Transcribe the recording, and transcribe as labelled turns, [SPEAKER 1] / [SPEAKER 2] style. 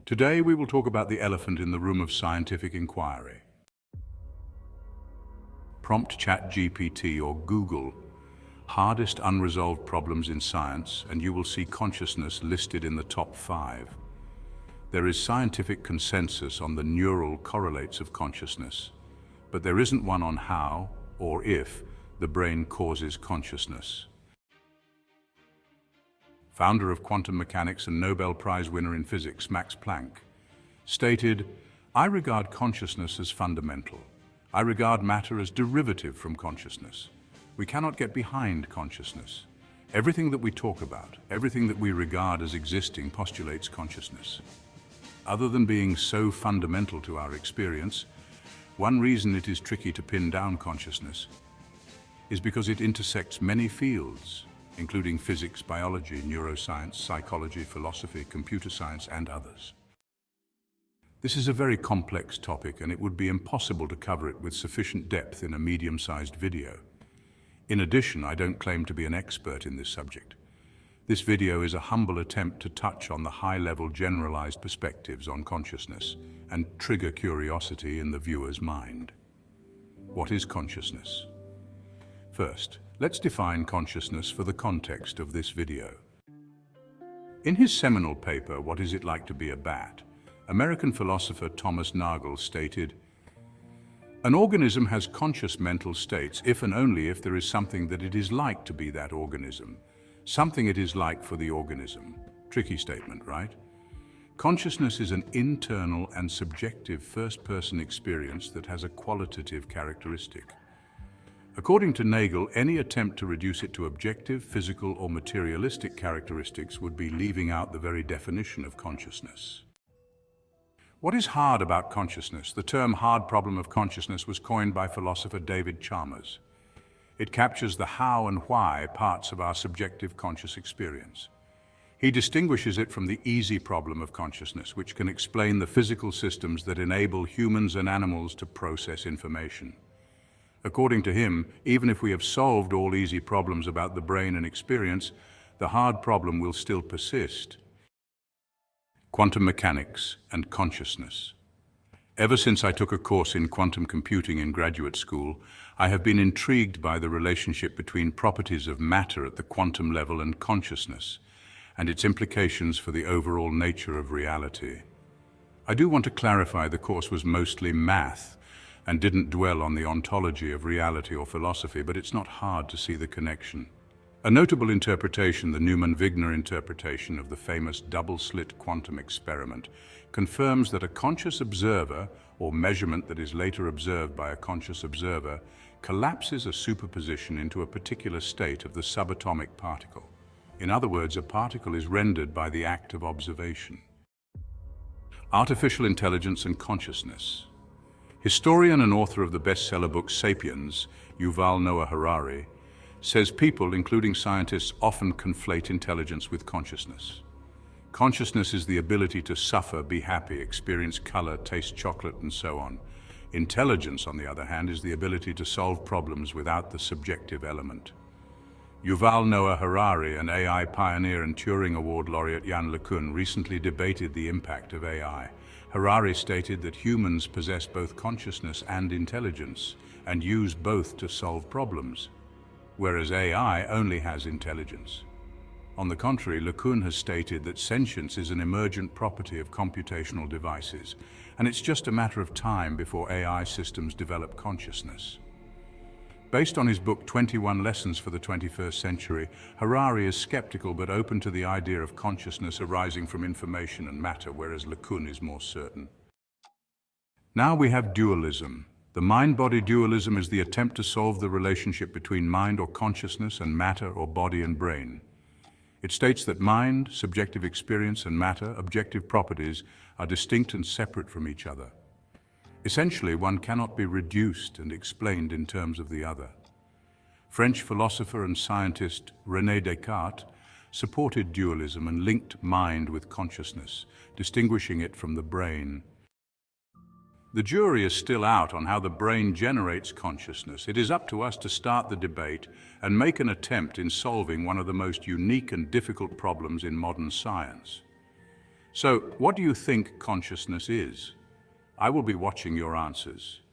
[SPEAKER 1] Today we will talk about the elephant in the room of scientific inquiry. Prompt ChatGPT or Google hardest unresolved problems in science and you will see consciousness listed in the top 5. There is scientific consensus on the neural correlates of consciousness, but there isn't one on how or if the brain causes consciousness. Founder of quantum mechanics and Nobel Prize winner in physics, Max Planck, stated, "I regard consciousness as fundamental. I regard matter as derivative from consciousness. We cannot get behind consciousness. Everything that we talk about, everything that we regard as existing postulates consciousness. Other than being so fundamental to our experience, one reason it is tricky to pin down consciousness is because it intersects many fields, including physics, biology, neuroscience, psychology, philosophy, computer science, and others. This is a very complex topic, and it would be impossible to cover it with sufficient depth in a medium-sized video. In addition, I don't claim to be an expert in this subject. This video is a humble attempt to touch on the high-level generalized perspectives on consciousness and trigger curiosity in the viewer's mind. What is consciousness? First, let's define consciousness for the context of this video. In his seminal paper, What Is It Like to Be a Bat?, American philosopher Thomas Nagel stated, "An organism has conscious mental states if and only if there is something that it is like to be that organism, something it is like for the organism." Tricky statement, right? Consciousness is an internal and subjective first-person experience that has a qualitative characteristic. According to Nagel, any attempt to reduce it to objective, physical, or materialistic characteristics would be leaving out the very definition of consciousness. What is hard about consciousness? The term hard problem of consciousness was coined by philosopher David Chalmers. It captures the how and why parts of our subjective conscious experience. He distinguishes it from the easy problem of consciousness, which can explain the physical systems that enable humans and animals to process information. According to him, even if we have solved all easy problems about the brain and experience, the hard problem will still persist. Quantum mechanics and consciousness. Ever since I took a course in quantum computing in graduate school, I have been intrigued by the relationship between properties of matter at the quantum level and consciousness, and its implications for the overall nature of reality. I do want to clarify the course was mostly math, and didn't dwell on the ontology of reality or philosophy, but it's not hard to see the connection. A notable interpretation, the Newman-Wigner interpretation of the famous double-slit quantum experiment, confirms that a conscious observer, or measurement that is later observed by a conscious observer, collapses a superposition into a particular state of the subatomic particle. In other words, a particle is rendered by the act of observation. Artificial intelligence and consciousness. Historian and author of the bestseller book *Sapiens*, Yuval Harari, says people, including scientists, often conflate intelligence with consciousness. Consciousness is the ability to suffer, be happy, experience color, taste chocolate, and so on. Intelligence, on the other hand, is the ability to solve problems without the subjective element. Yuval Harari, an AI pioneer and Turing Award laureate Yann LeCun, recently debated the impact of AI. Harari stated that humans possess both consciousness and intelligence, and use both to solve problems, whereas AI only has intelligence. On the contrary, LeCun has stated that sentience is an emergent property of computational devices, and it's just a matter of time before AI systems develop consciousness. Based on his book 21 Lessons for the 21st Century, Harari is skeptical but open to the idea of consciousness arising from information and matter, whereas LeCun is more certain. Now we have dualism. The mind-body dualism is the attempt to solve the relationship between mind or consciousness and matter or body and brain. It states that mind, subjective experience, and matter, objective properties, are distinct and separate from each other. Essentially, one cannot be reduced and explained in terms of the other. French philosopher and scientist René Descartes supported dualism and linked mind with consciousness, distinguishing it from the brain. The jury is still out on how the brain generates consciousness. It is up to us to start the debate and make an attempt in solving one of the most unique and difficult problems in modern science. So, what do you think consciousness is? I will be watching your answers.